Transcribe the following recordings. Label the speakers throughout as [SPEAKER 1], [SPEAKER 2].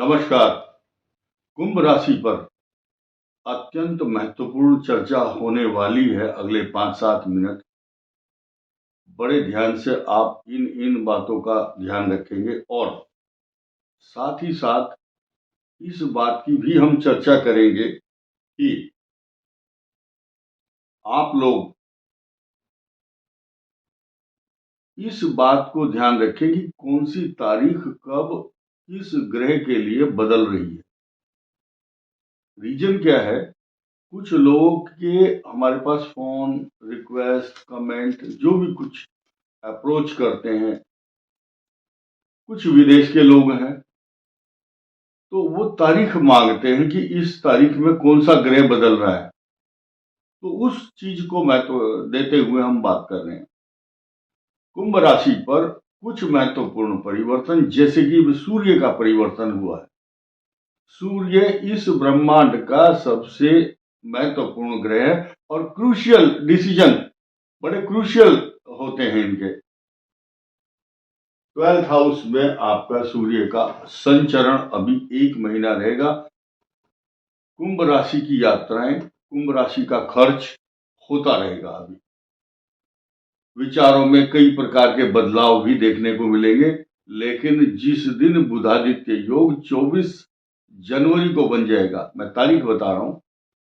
[SPEAKER 1] नमस्कार। कुंभ राशि पर अत्यंत महत्वपूर्ण चर्चा होने वाली है अगले 5-7 मिनट। बड़े ध्यान से आप इन बातों का ध्यान रखेंगे और साथ ही साथ इस बात की भी हम चर्चा करेंगे कि आप लोग इस बात को ध्यान रखें कि कौन सी तारीख कब किस ग्रह के लिए बदल रही है। रीजन क्या है, कुछ लोगों के हमारे पास फोन, रिक्वेस्ट, कमेंट जो भी कुछ अप्रोच करते हैं, कुछ विदेश के लोग हैं तो वो तारीख मांगते हैं कि इस तारीख में कौन सा ग्रह बदल रहा है। तो उस चीज को महत्व देते हुए हम बात कर रहे हैं। कुंभ राशि पर कुछ महत्वपूर्ण परिवर्तन, जैसे कि सूर्य का परिवर्तन हुआ है। सूर्य इस ब्रह्मांड का सबसे महत्वपूर्ण ग्रह है और क्रूशियल डिसीजन बड़े क्रूशियल होते हैं इनके। 12th हाउस में आपका सूर्य का संचरण अभी 1 महीना रहेगा। कुंभ राशि की यात्राएं, कुंभ राशि का खर्च होता रहेगा। अभी विचारों में कई प्रकार के बदलाव भी देखने को मिलेंगे, लेकिन जिस दिन बुधादित्य योग 24 जनवरी को बन जाएगा, मैं तारीख बता रहा हूं,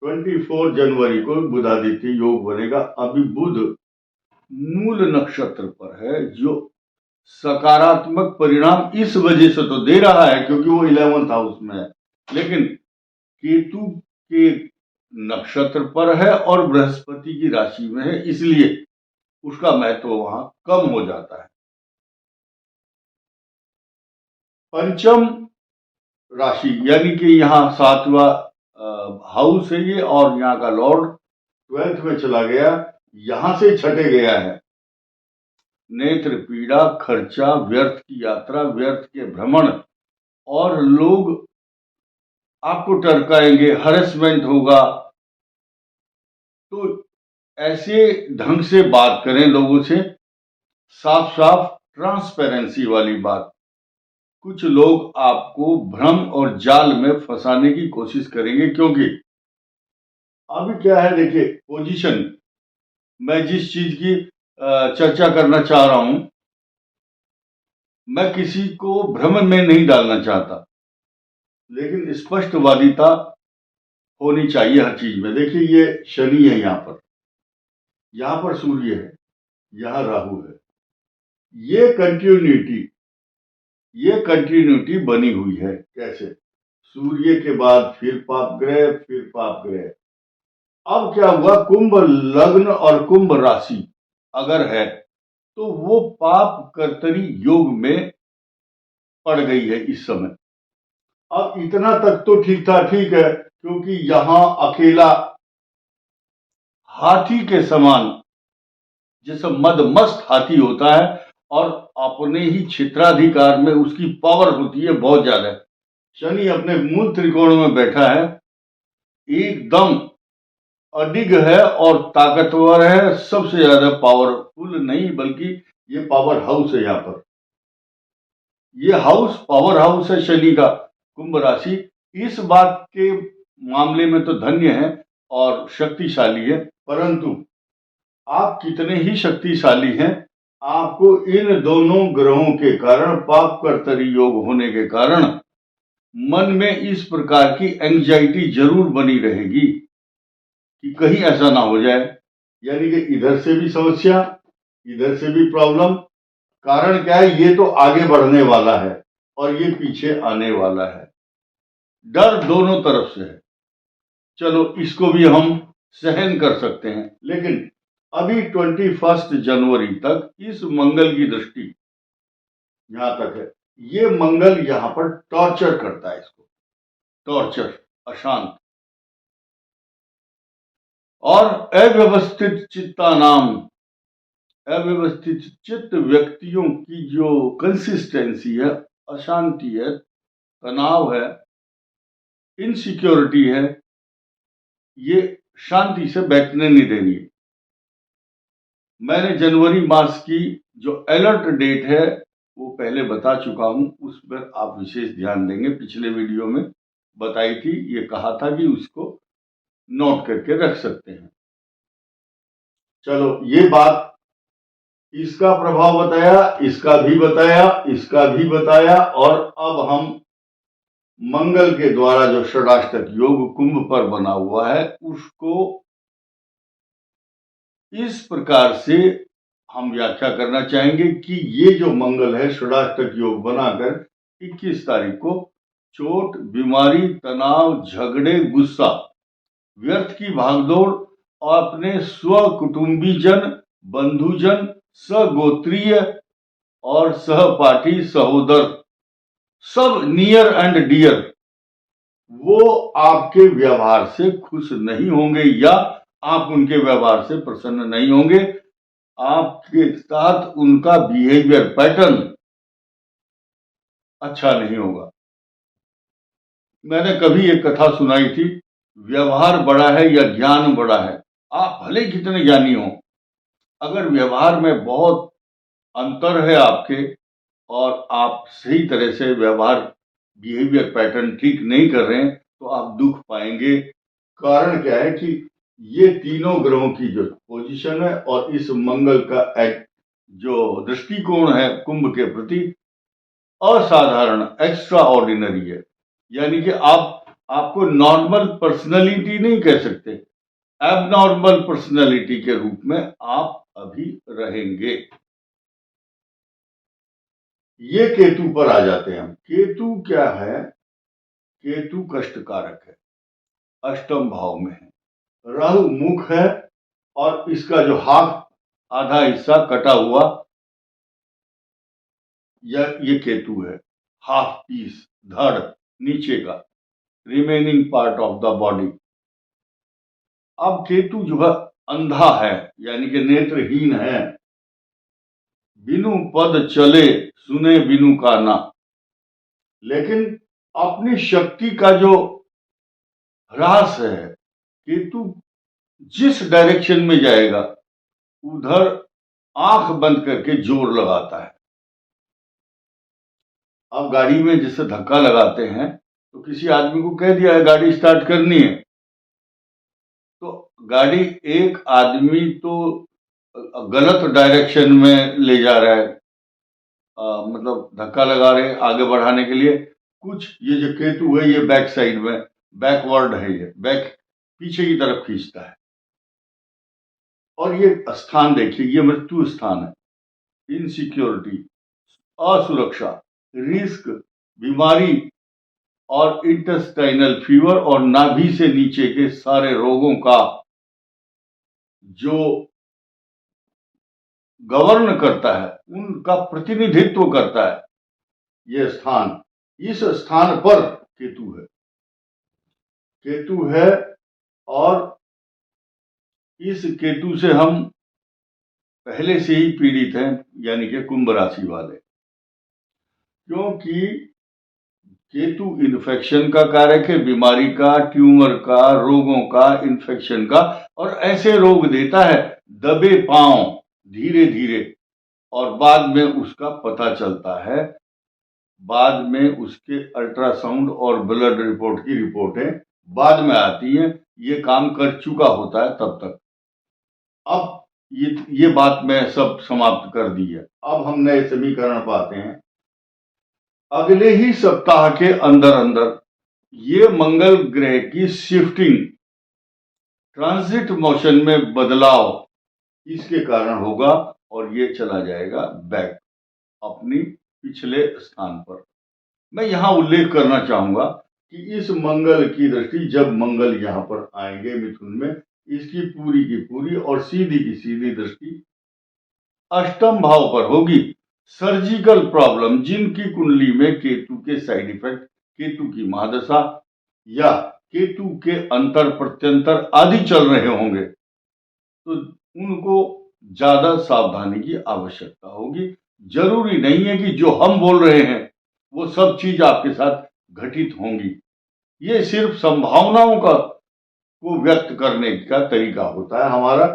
[SPEAKER 1] 24 जनवरी को बुधादित्य योग बनेगा। अभी बुध मूल नक्षत्र पर है, जो सकारात्मक परिणाम इस वजह से तो दे रहा है क्योंकि वो 11th हाउस में है, लेकिन केतु के नक्षत्र पर है और बृहस्पति की राशि में है, इसलिए उसका महत्व वहां कम हो जाता है। पंचम राशि यानी कि यहाँ 7वां हाउस है ये, और यहाँ का लॉर्ड 12th में चला गया, यहां से छठे गया है। नेत्र पीड़ा, खर्चा, व्यर्थ की यात्रा, व्यर्थ के भ्रमण, और लोग आपको टरकाएंगे, हरेसमेंट होगा। तो ऐसे ढंग से बात करें लोगों से, साफ साफ ट्रांसपेरेंसी वाली बात। कुछ लोग आपको भ्रम और जाल में फंसाने की कोशिश करेंगे, क्योंकि अभी क्या है, देखिए पोजीशन, मैं जिस चीज की चर्चा करना चाह रहा हूं, मैं किसी को भ्रम में नहीं डालना चाहता, लेकिन स्पष्टवादिता होनी चाहिए हर चीज में। देखिए ये शनि है, यहां पर सूर्य है, यहां राहु है। ये कंटिन्यूटी बनी हुई है। कैसे? सूर्य के बाद फिर पाप ग्रह, फिर पाप ग्रह। अब क्या हुआ, कुंभ लग्न और कुंभ राशि अगर है तो वो पाप कर्तरी योग में पड़ गई है इस समय। अब इतना तक तो ठीक था, ठीक है, क्योंकि यहां अकेला हाथी के समान, जैसे मदमस्त हाथी होता है और अपने ही क्षेत्राधिकार में उसकी पावर होती है बहुत ज्यादा। शनि अपने मूल त्रिकोण में बैठा है, एकदम अडिग है और ताकतवर है, सबसे ज्यादा पावरफुल नहीं बल्कि ये पावर हाउस है। यहाँ पर ये हाउस पावर हाउस है शनि का। कुंभ राशि इस बात के मामले में तो धन्य है और शक्तिशाली है, परंतु आप कितने ही शक्तिशाली हैं, आपको इन दोनों ग्रहों के कारण, पाप कर्तरी योग होने के कारण, मन में इस प्रकार की एंजाइटी जरूर बनी रहेगी कि कहीं ऐसा ना हो जाए। यानी कि इधर से भी समस्या, इधर से भी प्रॉब्लम। कारण क्या है, ये तो आगे बढ़ने वाला है और ये पीछे आने वाला है। डर दोनों तरफ से है, चलो इसको भी हम सहन कर सकते हैं, लेकिन अभी 21 जनवरी तक इस मंगल की दृष्टि यहां तक है। ये मंगल यहां पर टॉर्चर करता है, इसको टॉर्चर, अशांत और अव्यवस्थित चित्ता नाम, अव्यवस्थित चित्त व्यक्तियों की जो कंसिस्टेंसी है, अशांति है, तनाव है, इनसिक्योरिटी है, ये शांति से बैठने नहीं देनी है। मैंने जनवरी मास की जो अलर्ट डेट है वो पहले बता चुका हूं, उस पर आप विशेष ध्यान देंगे। पिछले वीडियो में बताई थी, ये कहा था कि उसको नोट करके रख सकते हैं। चलो, ये बात, इसका प्रभाव बताया, इसका भी बताया, इसका भी बताया, और अब हम मंगल के द्वारा जो षडाष्टक योग कुंभ पर बना हुआ है उसको इस प्रकार से हम व्याख्या करना चाहेंगे कि ये जो मंगल है षडाष्टक योग बनाकर 21 तारीख को चोट, बीमारी, तनाव, झगड़े, गुस्सा, व्यर्थ की भागदौड़ और अपने स्व कुटुंबीजन, बंधुजन, सगोत्रीय और सहपाठी, सहोदर, सब नियर एंड डियर, वो आपके व्यवहार से खुश नहीं होंगे या आप उनके व्यवहार से प्रसन्न नहीं होंगे। आपके साथ उनका बिहेवियर पैटर्न अच्छा नहीं होगा। मैंने कभी एक कथा सुनाई थी, व्यवहार बड़ा है या ज्ञान बड़ा है। आप भले कितने ज्ञानी हो, अगर व्यवहार में बहुत अंतर है आपके और आप सही तरह से व्यवहार बिहेवियर पैटर्न ठीक नहीं कर रहे हैं तो आप दुख पाएंगे। कारण क्या है कि ये तीनों ग्रहों की जो पोजीशन है और इस मंगल का जो दृष्टिकोण है कुंभ के प्रति असाधारण, एक्स्ट्रा ऑर्डिनरी है। यानी कि आपको नॉर्मल पर्सनैलिटी नहीं कह सकते, एबनॉर्मल पर्सनैलिटी के रूप में आप अभी रहेंगे। ये केतु पर आ जाते हैं हम। केतु क्या है? केतु कष्टकारक है, अष्टम भाव में है, राहु मुख है और इसका जो हाथ आधा हिस्सा कटा हुआ ये केतु है, हाफ पीस, धड़ नीचे का, remaining part of the body. अब केतु जो है अंधा है, यानी कि नेत्रहीन है, बिनु पद चले सुने बिनु काना, लेकिन अपनी शक्ति का जो ह्रास है, केतु जिस डायरेक्शन में जाएगा उधर आंख बंद करके जोर लगाता है। अब गाड़ी में जिससे धक्का लगाते हैं तो किसी आदमी को कह दिया है गाड़ी स्टार्ट करनी है, तो गाड़ी एक आदमी तो गलत डायरेक्शन में ले जा रहा है, मतलब धक्का लगा रहे आगे बढ़ाने के लिए। कुछ ये जो केतु है ये बैक साइड में बैकवर्ड है, ये बैक पीछे की तरफ खींचता है। और ये स्थान देखिए, ये मृत्यु स्थान है, इनसिक्योरिटी, असुरक्षा, रिस्क, बीमारी और इंटेस्टाइनल फीवर और नाभि से नीचे के सारे रोगों का जो गवर्न करता है, उनका प्रतिनिधित्व करता है ये स्थान। इस स्थान पर केतु है, केतु है। और इस केतु से हम पहले से ही पीड़ित हैं, यानी कि कुंभ राशि वाले, क्योंकि केतु इन्फेक्शन का कारक है, बीमारी का, ट्यूमर का, रोगों का, इन्फेक्शन का, और ऐसे रोग देता है दबे पांव धीरे धीरे, और बाद में उसका पता चलता है, बाद में उसके अल्ट्रासाउंड और ब्लड रिपोर्ट की रिपोर्टें बाद में आती हैं, ये काम कर चुका होता है तब तक। अब ये बात मैं सब समाप्त कर दी है। अब हम नए समीकरण पाते हैं। अगले ही सप्ताह के अंदर अंदर ये मंगल ग्रह की शिफ्टिंग, ट्रांजिट मोशन में बदलाव इसके कारण होगा और ये चला जाएगा बैक अपनी पिछले स्थान पर। मैं यहां उल्लेख करना चाहूंगा कि इस मंगल की दृष्टि, जब मंगल यहां पर आएंगे मिथुन में, इसकी पूरी की पूरी और सीधी की सीधी दृष्टि अष्टम भाव पर होगी। सर्जिकल प्रॉब्लम, जिनकी कुंडली में केतु के साइड इफेक्ट, केतु की महादशा या केतु के अंतर प्रत्यंतर आदि चल रहे होंगे, तो उनको ज्यादा सावधानी की आवश्यकता होगी। जरूरी नहीं है कि जो हम बोल रहे हैं वो सब चीज आपके साथ घटित होंगी। ये सिर्फ संभावनाओं का को व्यक्त करने का तरीका होता है हमारा।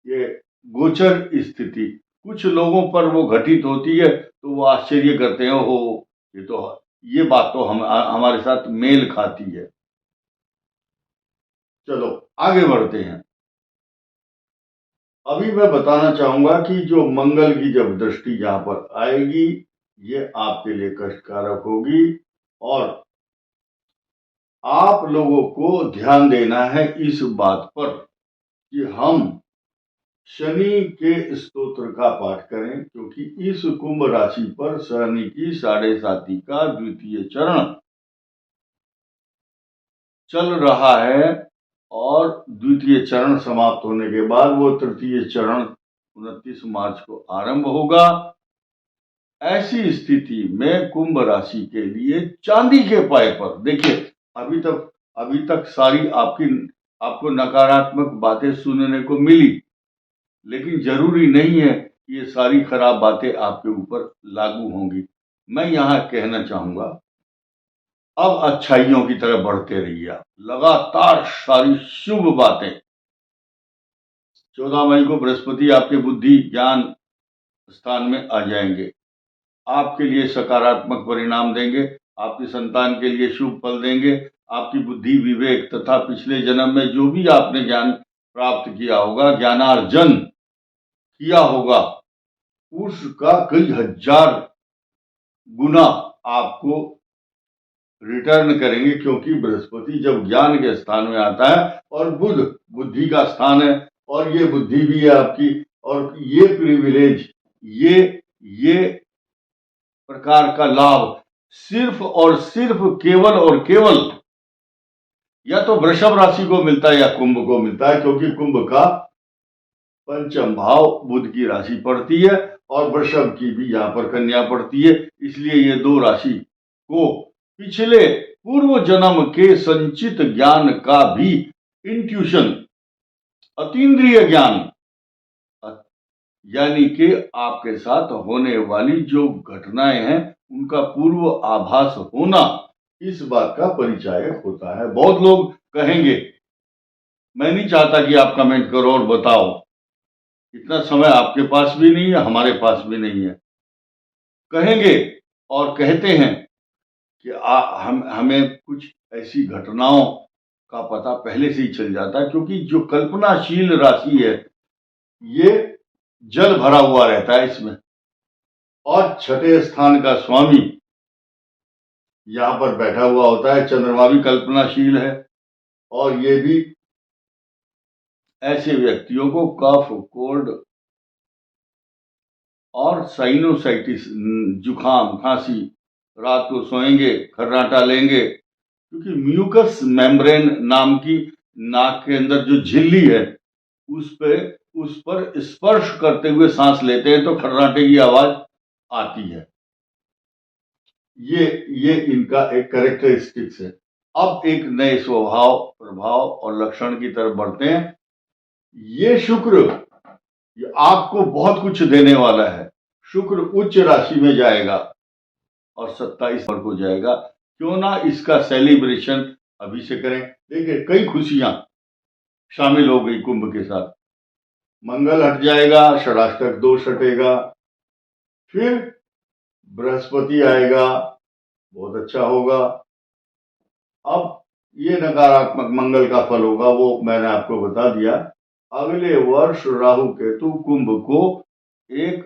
[SPEAKER 1] ये गोचर स्थिति कुछ लोगों पर वो घटित होती है तो वो आश्चर्य करते हैं, हो ये बात तो हमारे साथ मेल खाती है। चलो आगे बढ़ते हैं। अभी मैं बताना चाहूंगा कि जो मंगल की जब दृष्टि यहां पर आएगी, ये आपके लिए कष्टकारक होगी और आप लोगों को ध्यान देना है इस बात पर कि हम शनि के स्तोत्र का पाठ करें, क्योंकि इस कुंभ राशि पर शनि की 7.5 का द्वितीय चरण चल रहा है और द्वितीय चरण समाप्त होने के बाद वो तृतीय चरण 29 मार्च को आरंभ होगा। ऐसी स्थिति में कुंभ राशि के लिए चांदी के पाए पर देखिए, अभी तक सारी आपको नकारात्मक बातें सुनने को मिली, लेकिन जरूरी नहीं है कि ये सारी खराब बातें आपके ऊपर लागू होंगी। मैं यहाँ कहना चाहूंगा, अब अच्छाइयों की तरफ बढ़ते रहिए आप। लगातार सारी शुभ बातें। 14 मई को बृहस्पति आपके बुद्धि ज्ञान स्थान में आ जाएंगे, आपके लिए सकारात्मक परिणाम देंगे, आपकी संतान के लिए शुभ फल देंगे। आपकी बुद्धि विवेक तथा पिछले जन्म में जो भी आपने ज्ञान प्राप्त किया होगा, ज्ञानार्जन किया होगा, उसका कई हजार गुना आपको रिटर्न करेंगे, क्योंकि बृहस्पति जब ज्ञान के स्थान में आता है और बुध बुद्धि का स्थान है और ये बुद्धि भी है आपकी, और ये प्रिविलेज, ये प्रकार का लाभ सिर्फ और सिर्फ केवल और केवल या तो वृषभ राशि को मिलता है या कुंभ को मिलता है, क्योंकि कुंभ का पंचम भाव बुध की राशि पड़ती है और वृषभ की भी यहाँ पर कन्या पड़ती है। इसलिए ये दो राशि को पिछले पूर्व जन्म के संचित ज्ञान का भी इंट्यूशन, अतीन्द्रिय ज्ञान, यानी कि आपके साथ होने वाली जो घटनाएं हैं उनका पूर्व आभास होना, इस बात का परिचायक होता है। बहुत लोग कहेंगे, मैं नहीं चाहता कि आप कमेंट करो और बताओ, इतना समय आपके पास भी नहीं है, हमारे पास भी नहीं है। कहेंगे और कहते हैं कि हमें कुछ ऐसी घटनाओं का पता पहले से ही चल जाता है, क्योंकि जो कल्पनाशील राशि है ये जल भरा हुआ रहता है इसमें, और छठे स्थान का स्वामी यहां पर बैठा हुआ होता है। चंद्रमा भी कल्पनाशील है और ये भी ऐसे व्यक्तियों को कफ, कोल्ड और साइनोसाइटिस, जुखाम, खांसी, रात को सोएंगे खर्राटा लेंगे, क्योंकि म्यूकस मेम्ब्रेन नाम की नाक के अंदर जो झिल्ली है उस पर स्पर्श करते हुए सांस लेते हैं तो खर्राटे की आवाज आती है। ये इनका एक कैरेक्टरिस्टिक्स है। अब एक नए स्वभाव, प्रभाव और लक्षण की तरफ बढ़ते हैं। ये शुक्र ये आपको बहुत कुछ देने वाला है। शुक्र उच्च राशि में जाएगा और 27 पर को जाएगा। क्यों ना इसका सेलिब्रेशन अभी से करें। देखिए, कई खुशियां शामिल हो गई कुंभ के साथ। मंगल हट जाएगा, षडाष्टक दोष हटेगा, फिर बृहस्पति आएगा, बहुत अच्छा होगा। अब ये नकारात्मक मंगल का फल होगा, वो मैंने आपको बता दिया। अगले वर्ष राहु केतु कुंभ को एक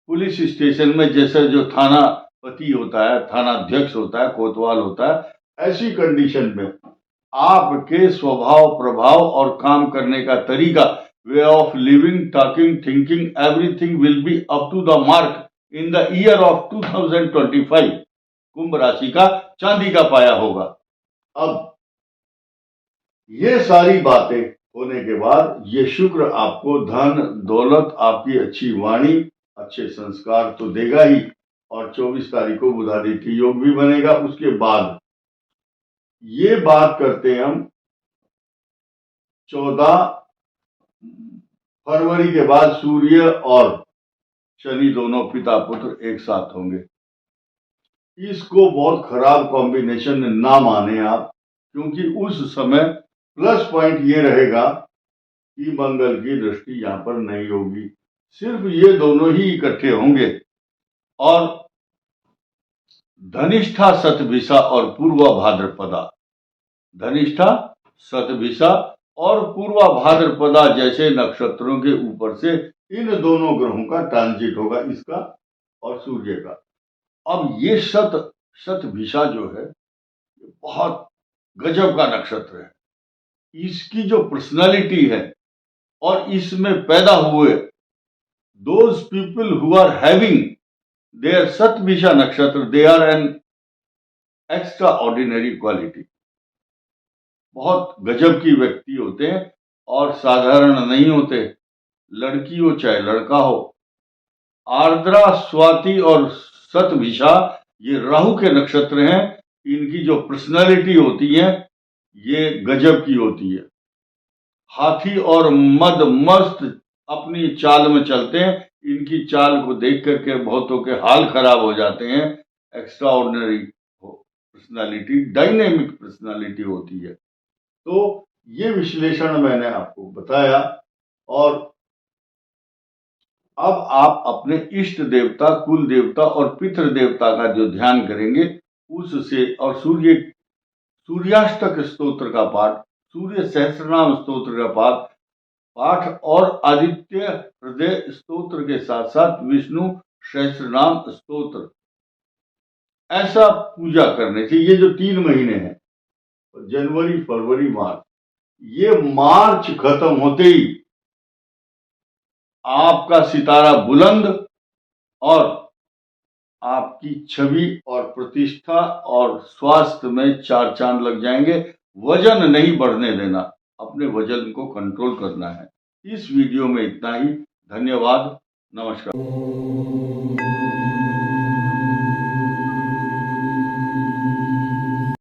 [SPEAKER 1] पुलिस स्टेशन में, जैसे जो थानापति होता है, थानाध्यक्ष होता है, कोतवाल होता है, ऐसी कंडीशन में आपके स्वभाव, प्रभाव और काम करने का तरीका, way of living, talking, thinking, everything will be up to the mark in the year of 2025। कुंभ राशि का चांदी का पाया होगा। अब ये सारी बातें होने के बाद ये शुक्र आपको धन दौलत, आपकी अच्छी वाणी, अच्छे संस्कार तो देगा ही, और 24 तारीख को बुधादित्य योग भी बनेगा। उसके बाद ये बात करते हैं हम 14 फरवरी के बाद सूर्य और शनि दोनों पिता पुत्र एक साथ होंगे। इसको बहुत खराब कॉम्बिनेशन ना माने आप, क्योंकि उस समय प्लस पॉइंट ये रहेगा कि मंगल की दृष्टि यहां पर नहीं होगी। सिर्फ ये दोनों ही इकट्ठे होंगे और धनिष्ठा, शतभिषा और पूर्वा भाद्रपदा, धनिष्ठा, शतभिषा और पूर्वा भाद्रपदा जैसे नक्षत्रों के ऊपर से इन दोनों ग्रहों का ट्रांजिट होगा, इसका और सूर्य का। अब ये शतभिषा जो है बहुत गजब का नक्षत्र है। इसकी जो पर्सनालिटी है और इसमें पैदा हुए those people who are having their Shatabhisha nakshatra, they are an extraordinary quality. बहुत गजब की व्यक्ति होते हैं और साधारण नहीं होते। लड़की हो चाहे लड़का हो। आर्द्रा, स्वाति और शतभिषा ये राहु के नक्षत्र हैं। इनकी जो पर्सनालिटी होती है ये गजब की होती है। हाथी और मद मस्त अपनी चाल में चलते हैं। इनकी चाल को देख करके बहुतों के हाल खराब हो जाते हैं। Extra ordinary personality, dynamic personality होती है। तो ये विश्लेषण मैंने आपको बताया और अब आप अपने इष्ट देवता, कुल देवता और पितृ देवता का जो ध्यान करेंगे उससे, और सूर्याष्टक स्तोत्र का पाठ, सूर्य सहस्रनाम स्तोत्र का पाठ और आदित्य हृदय स्तोत्र के साथ साथ विष्णु सहस्रनाम स्तोत्र, ऐसा पूजा करने से ये जो 3 महीने हैं, जनवरी, फरवरी, मार्च, ये मार्च खत्म होते ही आपका सितारा बुलंद और आपकी छवि और प्रतिष्ठा और स्वास्थ्य में 4 चांद लग जाएंगे। वजन नहीं बढ़ने देना, अपने वजन को कंट्रोल करना है। इस वीडियो में इतना ही। धन्यवाद। नमस्कार।